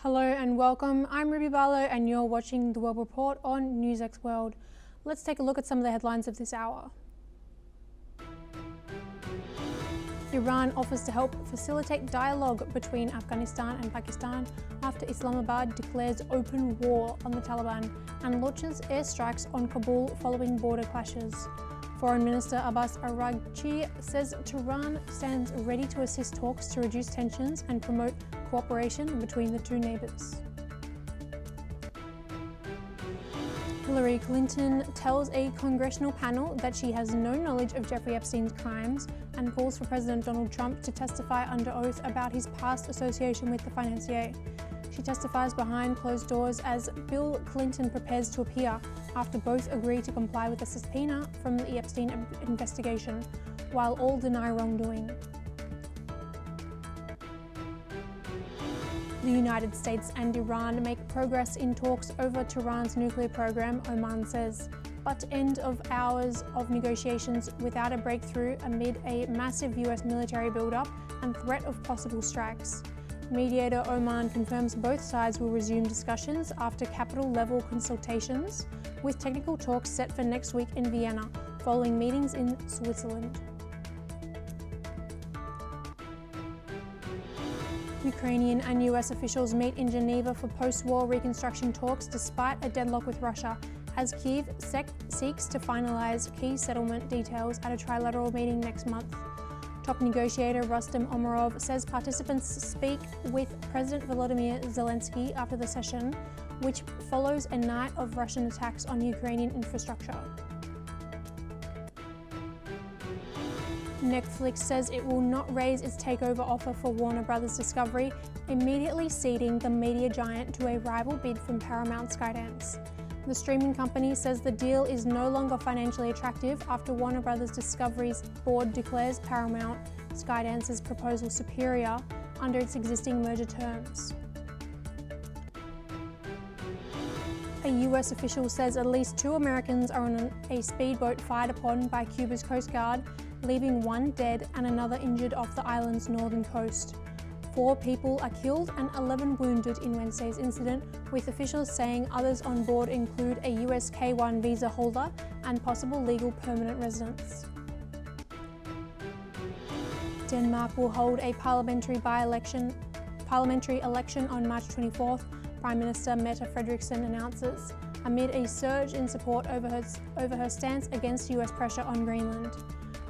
Hello and welcome. I'm Ruby Barlow and you're watching the World Report on NewsX World. Let's take a look at some of the headlines of this hour. Iran offers to help facilitate dialogue between Afghanistan and Pakistan after Islamabad declares open war on the Taliban and launches airstrikes on Kabul following border clashes. Foreign Minister Abbas Araghchi says Tehran stands ready to assist talks to reduce tensions and promote cooperation between the two neighbours. Hillary Clinton tells a congressional panel that she has no knowledge of Jeffrey Epstein's crimes and calls for President Donald Trump to testify under oath about his past association with the financier. She testifies behind closed doors as Bill Clinton prepares to appear after both agree to comply with a subpoena from the Epstein investigation, while all deny wrongdoing. The United States and Iran make progress in talks over Tehran's nuclear program, Oman says, but end of hours of negotiations without a breakthrough amid a massive US military buildup and threat of possible strikes. Mediator Oman confirms both sides will resume discussions after capital-level consultations, with technical talks set for next week in Vienna, following meetings in Switzerland. Ukrainian and US officials meet in Geneva for post-war reconstruction talks despite a deadlock with Russia, as Kyiv seeks to finalize key settlement details at a trilateral meeting next month. Top negotiator Rustem Umerov says participants speak with President Volodymyr Zelensky after the session, which follows a night of Russian attacks on Ukrainian infrastructure. Netflix says it will not raise its takeover offer for Warner Bros. Discovery, immediately ceding the media giant to a rival bid from Paramount Skydance. The streaming company says the deal is no longer financially attractive after Warner Bros. Discovery's board declares Paramount Skydance's proposal superior under its existing merger terms. A US official says at least 2 Americans are on a speedboat fired upon by Cuba's Coast Guard, leaving 1 dead and another injured off the island's northern coast. 4 people are killed and 11 wounded in Wednesday's incident, with officials saying others on board include a US K-1 visa holder and possible legal permanent residents. Denmark will hold a parliamentary election on March 24th, Prime Minister Mette Frederiksen announces, amid a surge in support over her stance against US pressure on Greenland.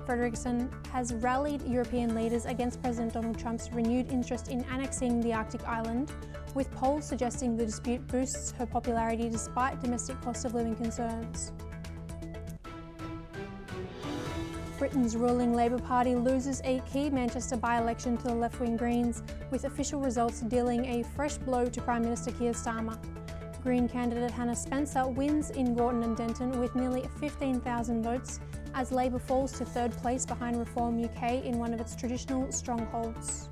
Frederiksen has rallied European leaders against President Donald Trump's renewed interest in annexing the Arctic island, with polls suggesting the dispute boosts her popularity despite domestic cost of living concerns. Britain's ruling Labour Party loses a key Manchester by-election to the left-wing Greens, with official results dealing a fresh blow to Prime Minister Keir Starmer. Green candidate Hannah Spencer wins in Gorton and Denton with nearly 15,000 votes, as Labour falls to 3rd place behind Reform UK in one of its traditional strongholds.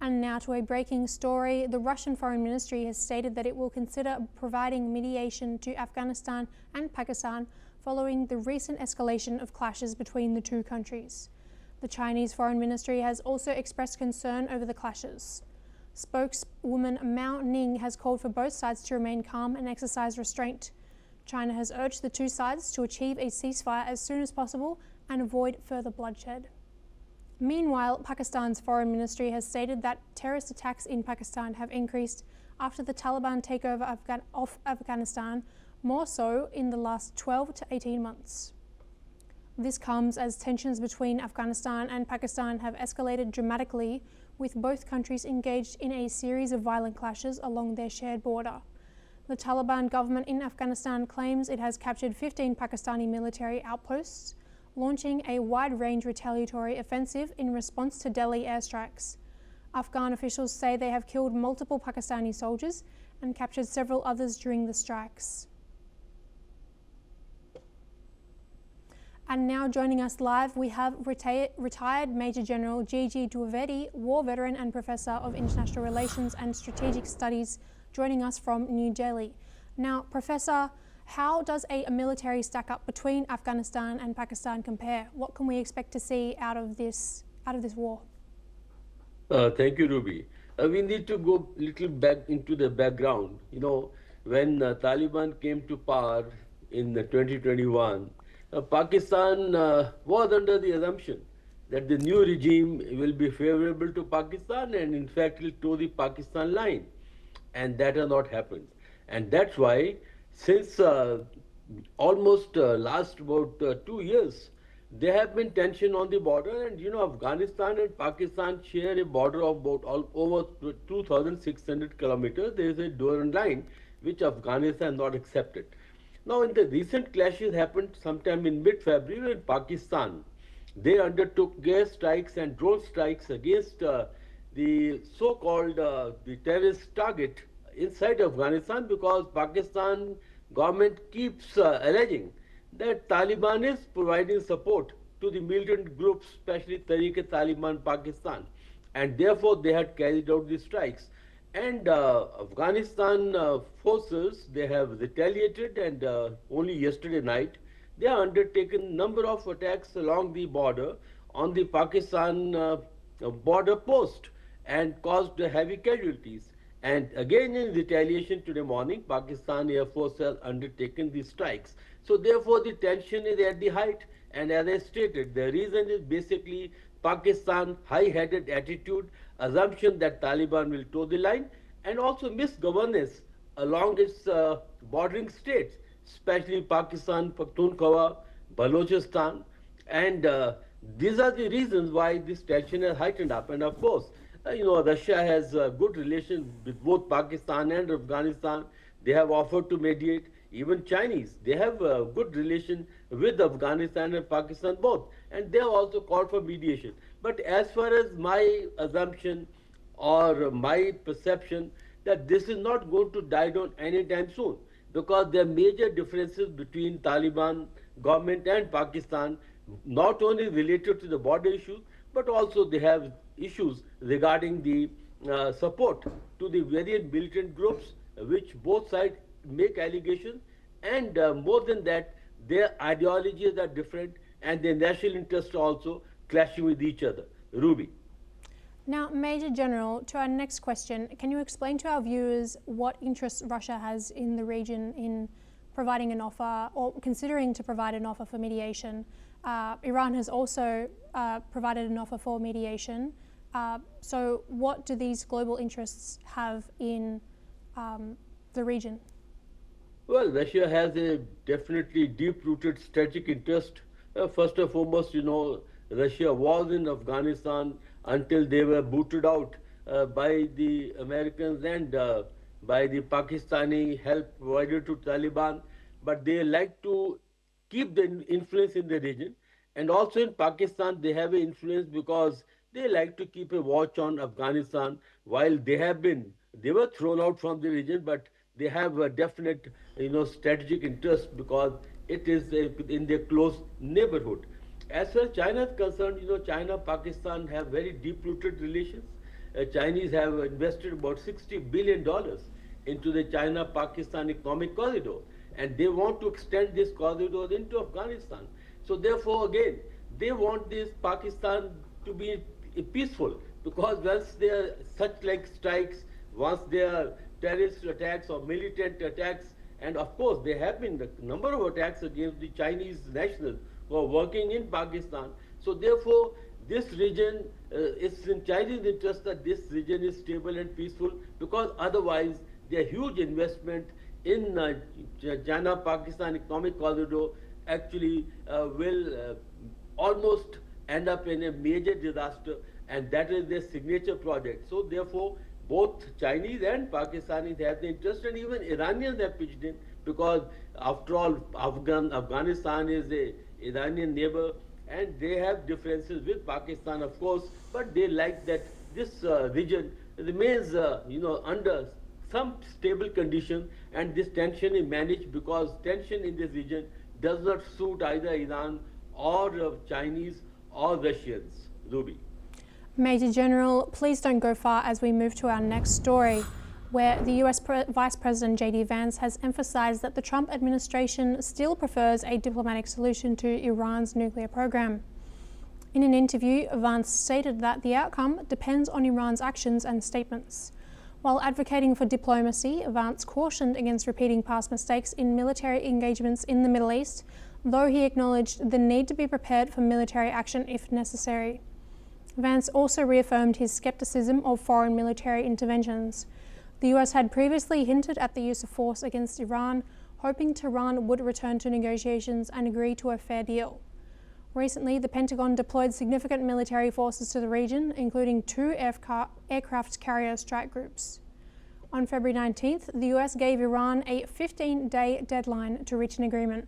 And now to a breaking story. The Russian Foreign Ministry has stated that it will consider providing mediation to Afghanistan and Pakistan following the recent escalation of clashes between the two countries. The Chinese Foreign Ministry has also expressed concern over the clashes. Spokeswoman Mao Ning has called for both sides to remain calm and exercise restraint. China has urged the two sides to achieve a ceasefire as soon as possible and avoid further bloodshed. Meanwhile, Pakistan's foreign ministry has stated that terrorist attacks in Pakistan have increased after the Taliban takeover of Afghanistan, more so in the last 12 to 18 months. This comes as tensions between Afghanistan and Pakistan have escalated dramatically, with both countries engaged in a series of violent clashes along their shared border. The Taliban government in Afghanistan claims it has captured 15 Pakistani military outposts, launching a wide-range retaliatory offensive in response to Delhi airstrikes. Afghan officials say they have killed multiple Pakistani soldiers and captured several others during the strikes. And now joining us live, we have retired Major General Gigi Dwivedi, war veteran and Professor of International Relations and Strategic Studies, joining us from New Delhi. Now, Professor, how does a military stack-up between Afghanistan and Pakistan compare? What can we expect to see out of this war? Thank you, Ruby. We need to go little back into the background. When Taliban came to power in 2021, Pakistan was under the assumption that the new regime will be favorable to Pakistan and in fact will toe the Pakistan line. And that has not happened. And that's why since almost last about 2 years, there have been tension on the border, and Afghanistan and Pakistan share a border of about over 2,600 kilometers. There is a Durand line which Afghanistan not accepted. Now, in the recent clashes happened sometime in mid-February in Pakistan. They undertook gas strikes and drone strikes against the so-called the terrorist target inside Afghanistan, because Pakistan government keeps alleging that Taliban is providing support to the militant groups, especially Tariq-e-Taliban Pakistan, and therefore they had carried out the strikes. And Afghanistan forces, they have retaliated, and only yesterday night they have undertaken number of attacks along the border on the Pakistan border post and caused heavy casualties. And again, in retaliation today morning, Pakistan Air Force has undertaken these strikes. So therefore, the tension is at the height. And as I stated, the reason is basically Pakistan high-headed attitude, assumption that Taliban will toe the line, and also misgovernance along its bordering states, especially Pakistan, Pakhtunkhwa, Balochistan, and these are the reasons why this tension has heightened up. And of course, Russia has good relations with both Pakistan and Afghanistan. They have offered to mediate. Even Chinese, they have a good relation with Afghanistan and Pakistan both, and they have also called for mediation. But as far as my assumption or my perception, that this is not going to die down anytime soon, because there are major differences between Taliban government and Pakistan, not only related to the border issues, but also they have issues regarding the support to the various militant groups, which both sides make allegations, and more than that, their ideologies are different and their national interests are also clashing with each other. Ruby. Now, Major General, to our next question, can you explain to our viewers what interests Russia has in the region in providing an offer or considering to provide an offer for mediation? Iran has also provided an offer for mediation. So what do these global interests have in the region? Well, Russia has a definitely deep-rooted strategic interest. First and foremost, Russia was in Afghanistan until they were booted out by the Americans and by the Pakistani help provided to Taliban. But they like to keep the influence in the region. And also in Pakistan, they have an influence because they like to keep a watch on Afghanistan. While they were thrown out from the region, but they have a definite, strategic interest because it is in their close neighborhood. As far as China is concerned, China, Pakistan have very deep-rooted relations. Chinese have invested about $60 billion into the China-Pakistan economic corridor, and they want to extend this corridor into Afghanistan. So therefore, again, they want this Pakistan to be peaceful, because once there are such like strikes, once there are terrorist attacks or militant attacks, and of course there have been a number of attacks against the Chinese nationals who are working in Pakistan. So therefore, this region, it's in Chinese interest that this region is stable and peaceful, because otherwise their huge investment in China-Pakistan economic corridor actually will almost end up in a major disaster, and that is their signature project. So therefore, both Chinese and Pakistanis have the interest, and even Iranians have pitched in, because after all, Afghanistan is a Iranian neighbor, and they have differences with Pakistan, of course, but they like that this region remains, under some stable condition, and this tension is managed, because tension in this region does not suit either Iran or Chinese or Russians. Ruby. Major General, please don't go far as we move to our next story, where the US Vice President J.D. Vance has emphasized that the Trump administration still prefers a diplomatic solution to Iran's nuclear program. In an interview, Vance stated that the outcome depends on Iran's actions and statements. While advocating for diplomacy, Vance cautioned against repeating past mistakes in military engagements in the Middle East, though he acknowledged the need to be prepared for military action if necessary. Vance also reaffirmed his skepticism of foreign military interventions. The US had previously hinted at the use of force against Iran, hoping Tehran would return to negotiations and agree to a fair deal. Recently, the Pentagon deployed significant military forces to the region, including 2 aircraft carrier strike groups. On February 19th, the US gave Iran a 15-day deadline to reach an agreement.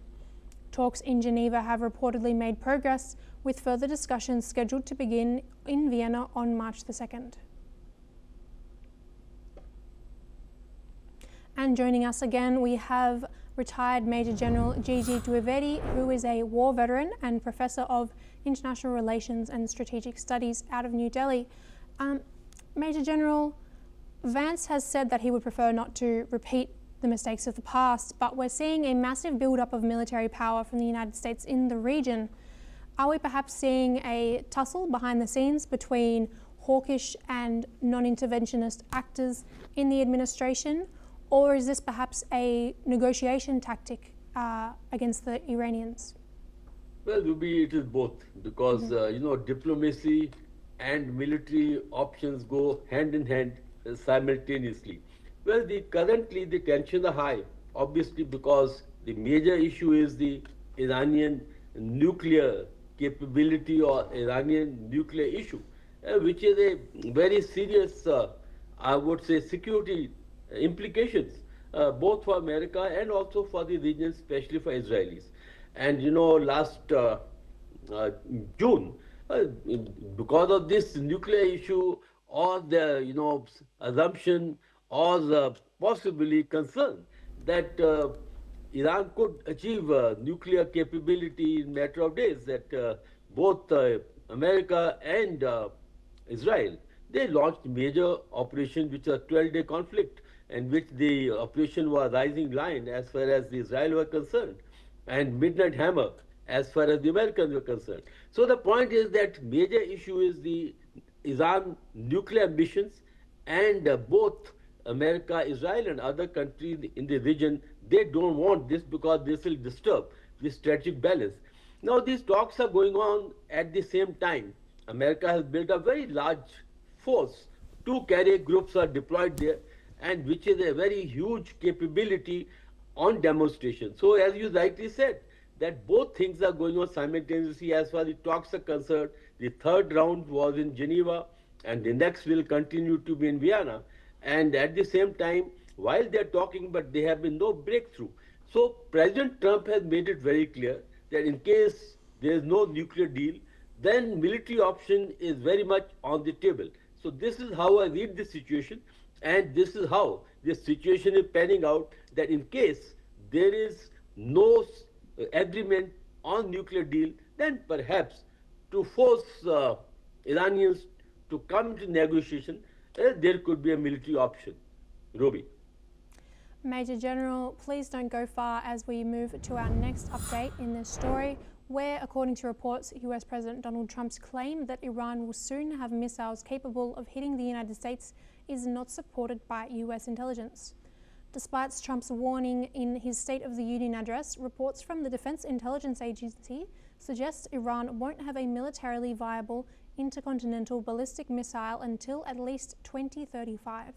Talks in Geneva have reportedly made progress, with further discussions scheduled to begin in Vienna on March the 2nd. And joining us again, we have retired Major General Gigi Dwivedi, who is a war veteran and Professor of International Relations and Strategic Studies out of New Delhi. Major General, Vance has said that he would prefer not to repeat the mistakes of the past, but we're seeing a massive build-up of military power from the United States in the region. Are we perhaps seeing a tussle behind the scenes between hawkish and non-interventionist actors in the administration? Or is this perhaps a negotiation tactic against the Iranians? Well, Ruby, it is both, because diplomacy and military options go hand in hand simultaneously. Well, currently the tensions are high, obviously, because the major issue is the Iranian nuclear capability or Iranian nuclear issue, which is a very serious, I would say, security implications, both for America and also for the region, especially for Israelis. And last June, because of this nuclear issue or the assumption or the possibly concern that Iran could achieve nuclear capability in a matter of days, that both America and Israel, they launched major operation, which is a 12-day conflict, in which the operation was Rising Lion as far as the Israel were concerned, and Midnight Hammer as far as the Americans were concerned. So the point is that major issue is the Iran nuclear ambitions, and both America, Israel and other countries in the region, they don't want this because this will disturb the strategic balance. Now these talks are going on at the same time. America has built a very large force. 2 carrier groups are deployed there, and which is a very huge capability on demonstration. So as you rightly said, that both things are going on simultaneously as far as the talks are concerned. The 3rd round was in Geneva, and the next will continue to be in Vienna. And at the same time, while they're talking, but there have been no breakthrough. So President Trump has made it very clear that in case there is no nuclear deal, then military option is very much on the table. So this is how I read the situation, and this is how this situation is panning out, that in case there is no agreement on nuclear deal, then perhaps to force Iranians to come to negotiation, there could be a military option. Ruby. Major General, please don't go far as we move to our next update in this story, where, according to reports, US President Donald Trump's claim that Iran will soon have missiles capable of hitting the United States is not supported by US intelligence. Despite Trump's warning in his State of the Union address, reports from the Defense Intelligence Agency suggest Iran won't have a militarily viable intercontinental ballistic missile until at least 2035.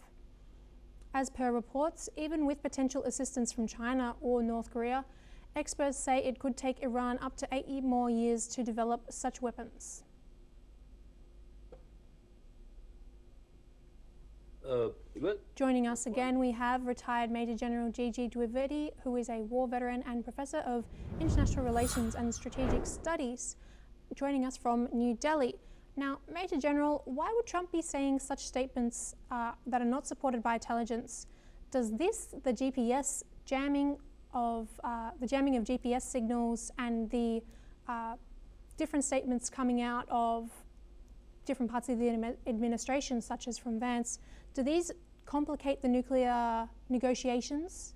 As per reports, even with potential assistance from China or North Korea, experts say it could take Iran up to 8 more years to develop such weapons. Joining us again, we have retired Major General Gigi Dwivedi, who is a war veteran and Professor of International Relations and Strategic Studies, joining us from New Delhi. Now, Major General, why would Trump be saying such statements that are not supported by intelligence? Does this, the GPS jamming of GPS signals and the different statements coming out of different parts of the administration, such as from Vance, do these complicate the nuclear negotiations?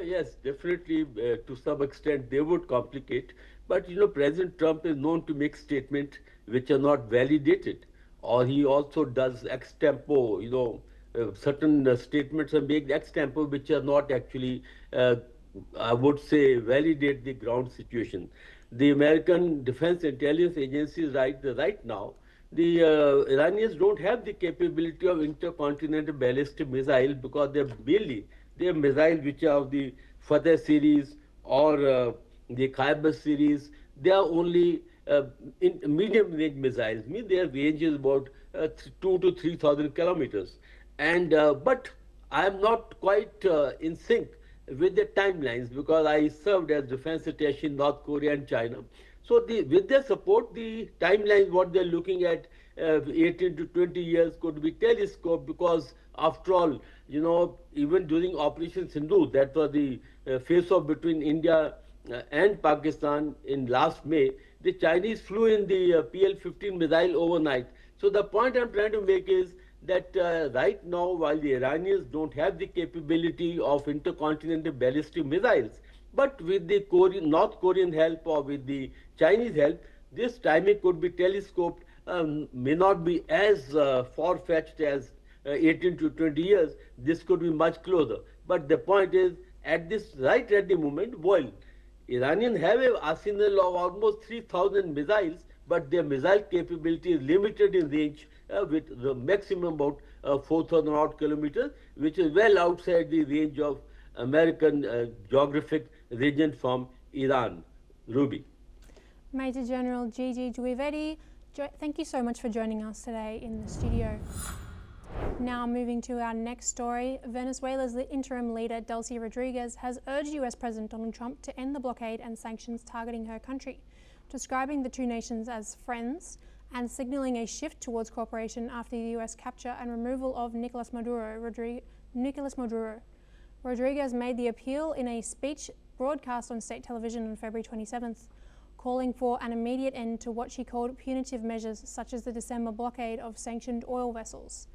Yes, definitely, to some extent they would complicate, But President Trump is known to make statements which are not validated, or he also does ex tempo. Certain statements are made ex tempo which are not actually, uh, I would say, validate the ground situation. The American Defense Intelligence Agency right now, the Iranians don't have the capability of intercontinental ballistic missile because they're missiles which are of the Fateh series or the Khyber series. They are only in medium range missiles. Mean their range is about 2 to 3,000 kilometers. And but I am not quite in sync with the timelines because I served as defense attaché in North Korea and China. So with their support, the timelines what they're looking at 18 to 20 years could be telescoped because after all, even during Operation Sindhu, that was the face-off between India and Pakistan in last May, the Chinese flew in the PL-15 missile overnight. So the point I'm trying to make is that right now, while the Iranians don't have the capability of intercontinental ballistic missiles, but with the North Korean help or with the Chinese help, this timing could be telescoped, may not be as far-fetched as 18 to 20 years. This could be much closer. But the point is, right at the moment, while Iranians have an arsenal of almost 3,000 missiles, but their missile capability is limited in range with the maximum about 4,000 odd kilometers, which is well outside the range of American geographic region from Iran. Ruby. Major General Gigi Dwivedi, thank you so much for joining us today in the studio. Now moving to our next story, Venezuela's interim leader Delcy Rodriguez has urged US President Donald Trump to end the blockade and sanctions targeting her country, describing the two nations as friends and signaling a shift towards cooperation after the US capture and removal of Nicolas Maduro. Rodriguez made the appeal in a speech broadcast on state television on February 27th, calling for an immediate end to what she called punitive measures such as the December blockade of sanctioned oil vessels.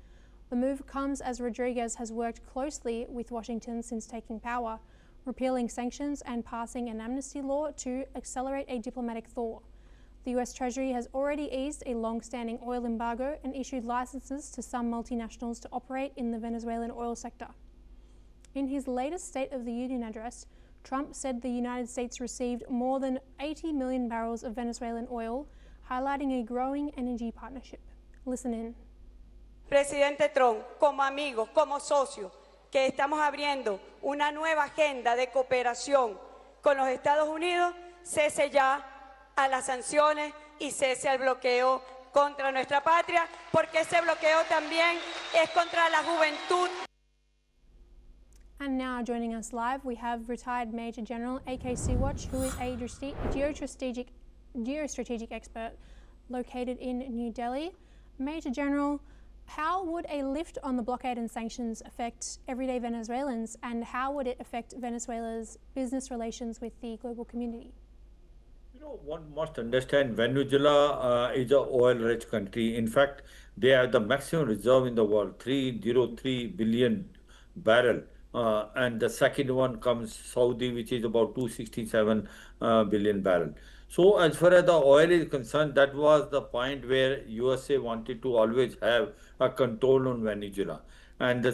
The move comes as Rodriguez has worked closely with Washington since taking power, repealing sanctions and passing an amnesty law to accelerate a diplomatic thaw. The US Treasury has already eased a long-standing oil embargo and issued licenses to some multinationals to operate in the Venezuelan oil sector. In his latest State of the Union address, Trump said the United States received more than 80 million barrels of Venezuelan oil, highlighting a growing energy partnership. Listen in. Presidente Trump, como amigo, como socio, que estamos abriendo una nueva agenda de cooperación con los Estados Unidos, cese ya a las sanciones y cese al bloqueo contra nuestra patria, porque ese bloqueo también es contra la juventud. And now joining us live, we have retired Major General A.K. Sea-Watch, who is a geostrategic expert located in New Delhi. Major General, how would a lift on the blockade and sanctions affect everyday Venezuelans, and how would it affect Venezuela's business relations with the global community? One must understand Venezuela is an oil-rich country. In fact, they have the maximum reserve in the world, 303 billion barrel. And the second one comes Saudi, which is about 267 billion barrel. So as far as the oil is concerned, that was the point where USA wanted to always have a control on Venezuela. And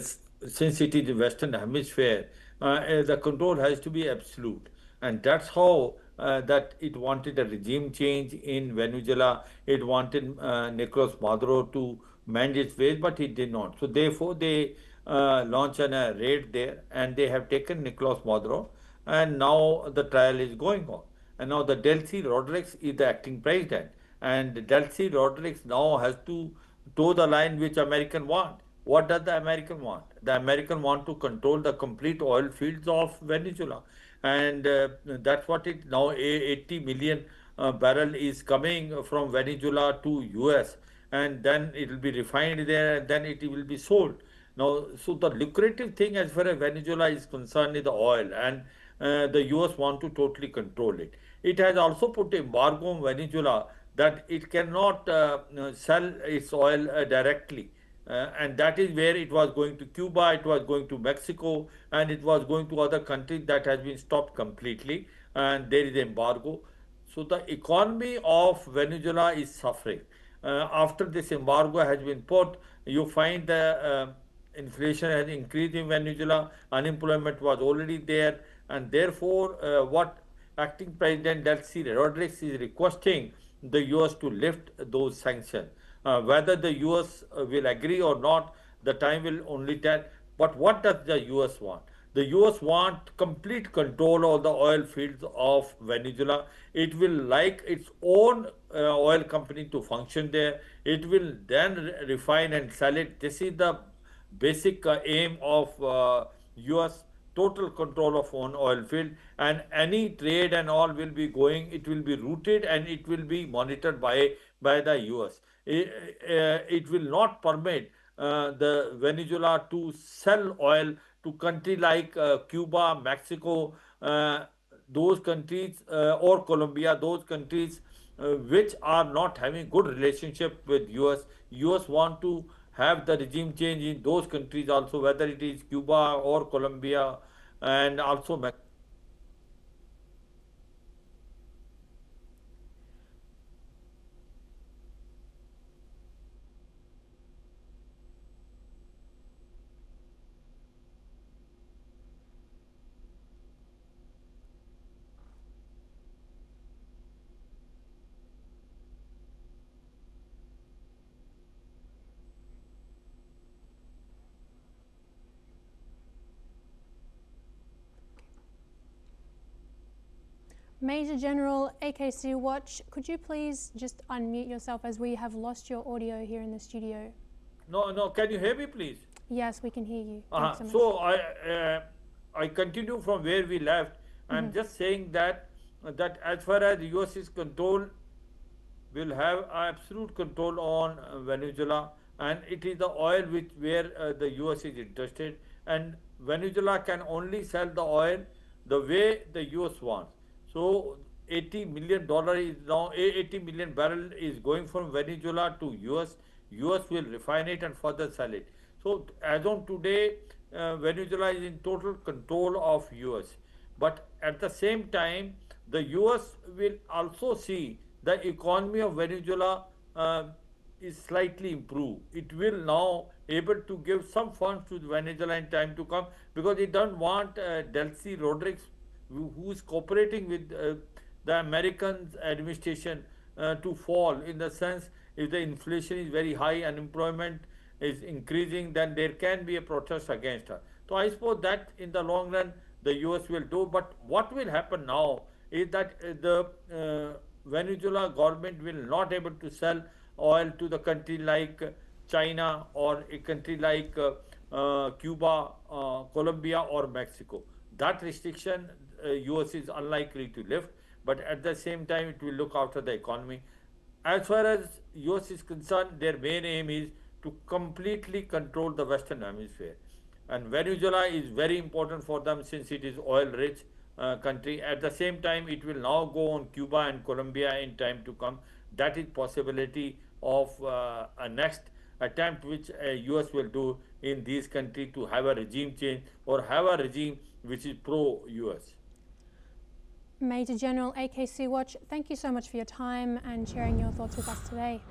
since it is the Western Hemisphere, the control has to be absolute. And that's how that it wanted a regime change in Venezuela. It wanted Nicolas Maduro to mend its ways, but he did not. So therefore, they launched a raid there, and they have taken Nicolas Maduro, and now the trial is going on. And now the Delcy Rodriguez is the acting president, and Delcy Rodriguez now has to toe the line which American want. What does the American want? The American want to control the complete oil fields of Venezuela, and that's what it now. 80 million barrel is coming from Venezuela to US, and then it will be refined there, and then it will be sold. Now, so the lucrative thing as far as Venezuela is concerned is the oil, and the US want to totally control it. It has also put embargo on Venezuela that it cannot sell its oil directly. And that is where it was going to Cuba, it was going to Mexico, and it was going to other countries that has been stopped completely, and there is embargo. So the economy of Venezuela is suffering. After this embargo has been put, you find the inflation has increased in Venezuela, unemployment was already there, and therefore, what acting President Delcy Rodriguez is requesting the US to lift those sanctions. Whether the US will agree or not, the time will only tell. But what does the US want? The US want complete control of the oil fields of Venezuela. It will like its own oil company to function there. It will then refine and sell it. This is the basic aim of US, total control of one oil field, and any trade and all will be going, it will be routed and it will be monitored by the US. It will not permit the Venezuela to sell oil to country like Cuba, Mexico, those countries, or Colombia, those countries which are not having good relationship with US. US want to have the regime change in those countries also, whether it is Cuba or Colombia, and also Mexico. Major General AKC Watch, could you please just unmute yourself as we have lost your audio here in the studio? No, can you hear me, please? Yes, we can hear you. Thanks So I continue from where we left. I'm just saying that as far as US is control, will have absolute control on Venezuela, and it is the oil which where the US is interested, and Venezuela can only sell the oil the way the US wants. So $80 million is now 80 million barrel is going from Venezuela to US. US will refine it and further sell it. So as on today, Venezuela is in total control of US. But at the same time, the US will also see the economy of Venezuela is slightly improved. It will now able to give some funds to Venezuela in time to come, because it doesn't want Delcy Rodriguez, who is cooperating with the American administration, to fall, in the sense if the inflation is very high, unemployment is increasing, then there can be a protest against her. So I suppose that in the long run the US will do. But what will happen now is that the Venezuela government will not able to sell oil to the country like China or a country like Cuba, Colombia or Mexico. That restriction US is unlikely to lift, but at the same time it will look after the economy. As far as US is concerned, their main aim is to completely control the Western Hemisphere. And Venezuela is very important for them since it is oil rich country. At the same time, it will now go on Cuba and Colombia in time to come. That is possibility of a next attempt which US will do in these countries to have a regime change or have a regime which is pro-US. Major General AKC Watch, thank you so much for your time and sharing your thoughts with us today.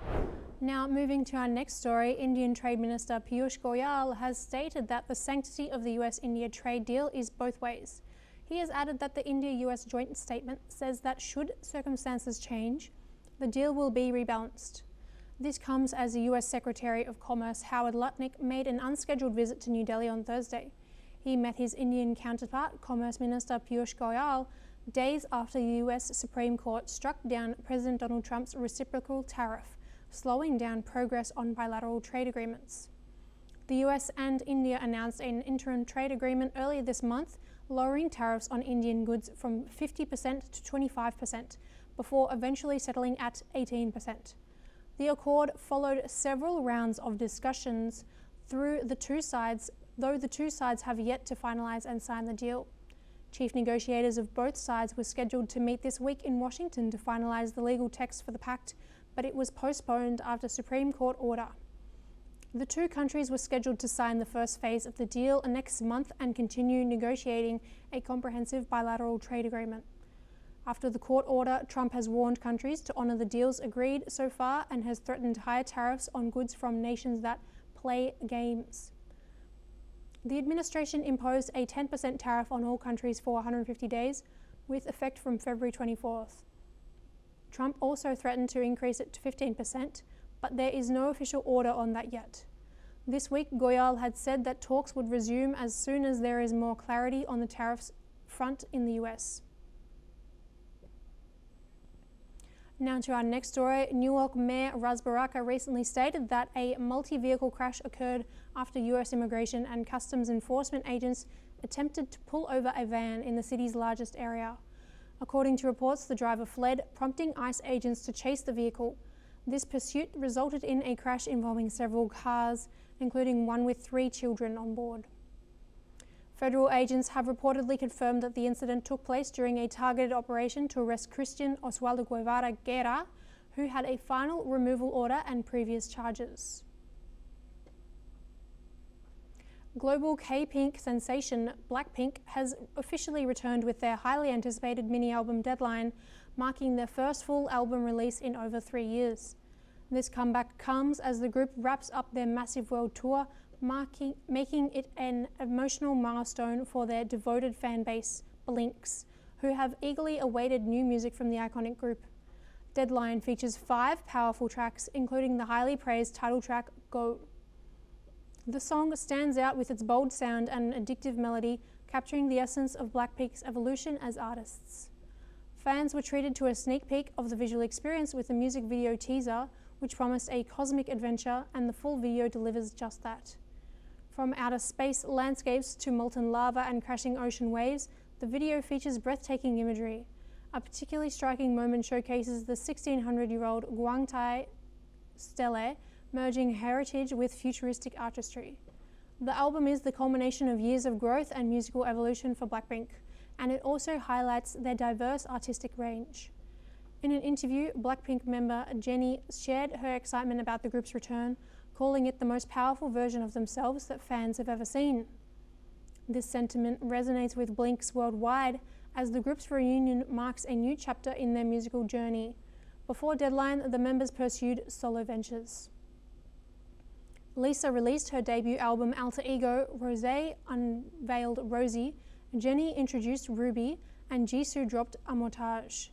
Now, moving to our next story, Indian Trade Minister Piyush Goyal has stated that the sanctity of the US-India trade deal is both ways. He has added that the India-US joint statement says that should circumstances change, the deal will be rebalanced. This comes as the US Secretary of Commerce Howard Lutnick made an unscheduled visit to New Delhi on Thursday. He met his Indian counterpart, Commerce Minister Piyush Goyal, days after the US Supreme Court struck down President Donald Trump's reciprocal tariff, slowing down progress on bilateral trade agreements. The US and India announced an interim trade agreement earlier this month, lowering tariffs on Indian goods from 50% to 25%, before eventually settling at 18%. The accord followed several rounds of discussions though the two sides have yet to finalize and sign the deal. Chief negotiators of both sides were scheduled to meet this week in Washington to finalize the legal text for the pact, but it was postponed after Supreme Court order. The two countries were scheduled to sign the first phase of the deal next month and continue negotiating a comprehensive bilateral trade agreement. After the court order, Trump has warned countries to honor the deals agreed so far and has threatened higher tariffs on goods from nations that play games. The administration imposed a 10% tariff on all countries for 150 days, with effect from February 24th. Trump also threatened to increase it to 15%, but there is no official order on that yet. This week, Goyal had said that talks would resume as soon as there is more clarity on the tariffs front in the US. Now to our next story. Newark Mayor Ras Baraka recently stated that a multi-vehicle crash occurred after US Immigration and Customs Enforcement agents attempted to pull over a van in the city's largest area. According to reports, the driver fled, prompting ICE agents to chase the vehicle. This pursuit resulted in a crash involving several cars, including one with 3 children on board. Federal agents have reportedly confirmed that the incident took place during a targeted operation to arrest Christian Oswaldo Guevara Guerra, who had a final removal order and previous charges. Global K-pop sensation Blackpink has officially returned with their highly anticipated mini-album Deadline, marking their first full album release in over 3 years. This comeback comes as the group wraps up their massive world tour, making it an emotional milestone for their devoted fan base, Blinks, who have eagerly awaited new music from the iconic group. Deadline features 5 powerful tracks, including the highly praised title track, Go. The song stands out with its bold sound and addictive melody, capturing the essence of Blackpink's evolution as artists. Fans were treated to a sneak peek of the visual experience with a music video teaser, which promised a cosmic adventure, and the full video delivers just that. From outer space landscapes to molten lava and crashing ocean waves, the video features breathtaking imagery. A particularly striking moment showcases the 1600-year-old Gwanghwae stele, merging heritage with futuristic artistry. The album is the culmination of years of growth and musical evolution for Blackpink, and it also highlights their diverse artistic range. In an interview, Blackpink member Jennie shared her excitement about the group's return, calling it the most powerful version of themselves that fans have ever seen. This sentiment resonates with Blinks worldwide, as the group's reunion marks a new chapter in their musical journey. Before Deadline, the members pursued solo ventures. Lisa released her debut album Alter Ego, Rosé unveiled Rosie, Jennie introduced Ruby, and Jisoo dropped Amortage.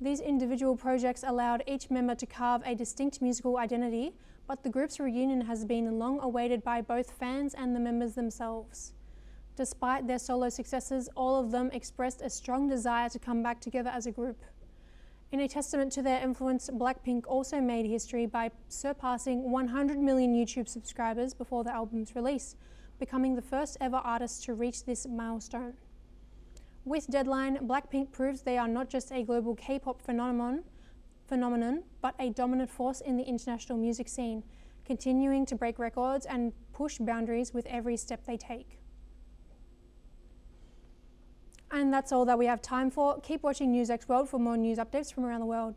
These individual projects allowed each member to carve a distinct musical identity, but the group's reunion has been long awaited by both fans and the members themselves. Despite their solo successes, all of them expressed a strong desire to come back together as a group. In a testament to their influence, Blackpink also made history by surpassing 100 million YouTube subscribers before the album's release, becoming the first ever artist to reach this milestone. With Deadline, Blackpink proves they are not just a global K-pop phenomenon, but a dominant force in the international music scene, continuing to break records and push boundaries with every step they take. And that's all that we have time for. Keep watching NewsX World for more news updates from around the world.